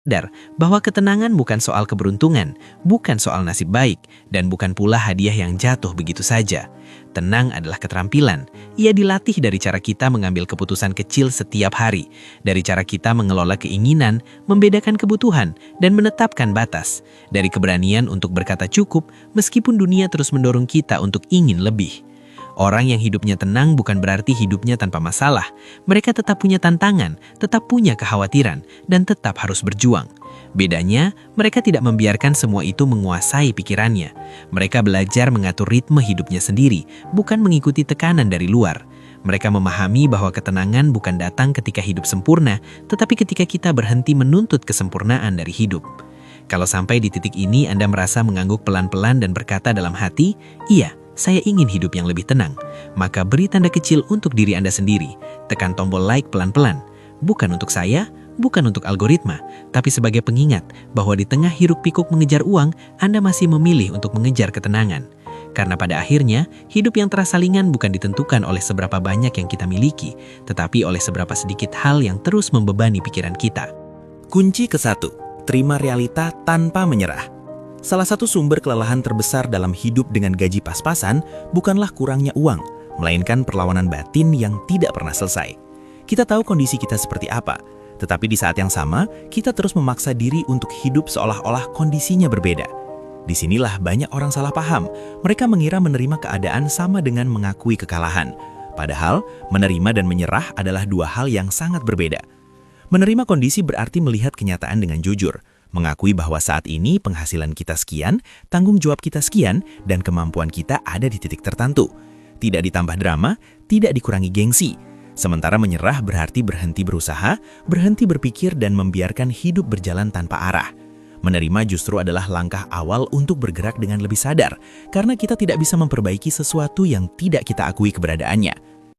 Sadar bahwa ketenangan bukan soal keberuntungan, bukan soal nasib baik, dan bukan pula hadiah yang jatuh begitu saja. Tenang adalah keterampilan. Ia dilatih dari cara kita mengambil keputusan kecil setiap hari, dari cara kita mengelola keinginan, membedakan kebutuhan, dan menetapkan batas, dari keberanian untuk berkata cukup meskipun dunia terus mendorong kita untuk ingin lebih. Orang yang hidupnya tenang bukan berarti hidupnya tanpa masalah. Mereka tetap punya tantangan, tetap punya kekhawatiran, dan tetap harus berjuang. Bedanya, mereka tidak membiarkan semua itu menguasai pikirannya. Mereka belajar mengatur ritme hidupnya sendiri, bukan mengikuti tekanan dari luar. Mereka memahami bahwa ketenangan bukan datang ketika hidup sempurna, tetapi ketika kita berhenti menuntut kesempurnaan dari hidup. Kalau sampai di titik ini Anda merasa mengangguk pelan-pelan dan berkata dalam hati, "Iya, saya ingin hidup yang lebih tenang," maka beri tanda kecil untuk diri Anda sendiri. Tekan tombol like pelan-pelan. Bukan untuk saya, bukan untuk algoritma, tapi sebagai pengingat bahwa di tengah hiruk-pikuk mengejar uang, Anda masih memilih untuk mengejar ketenangan. Karena pada akhirnya, hidup yang terasa ringan bukan ditentukan oleh seberapa banyak yang kita miliki, tetapi oleh seberapa sedikit hal yang terus membebani pikiran kita. Kunci ke-1, terima realita tanpa menyerah. Salah satu sumber kelelahan terbesar dalam hidup dengan gaji pas-pasan bukanlah kurangnya uang, melainkan perlawanan batin yang tidak pernah selesai. Kita tahu kondisi kita seperti apa, tetapi di saat yang sama, kita terus memaksa diri untuk hidup seolah-olah kondisinya berbeda. Disinilah banyak orang salah paham. Mereka mengira menerima keadaan sama dengan mengakui kekalahan. Padahal, menerima dan menyerah adalah dua hal yang sangat berbeda. Menerima kondisi berarti melihat kenyataan dengan jujur, mengakui bahwa saat ini penghasilan kita sekian, tanggung jawab kita sekian, dan kemampuan kita ada di titik tertentu. Tidak ditambah drama, tidak dikurangi gengsi. Sementara menyerah berarti berhenti berusaha, berhenti berpikir, dan membiarkan hidup berjalan tanpa arah. Menerima justru adalah langkah awal untuk bergerak dengan lebih sadar, karena kita tidak bisa memperbaiki sesuatu yang tidak kita akui keberadaannya.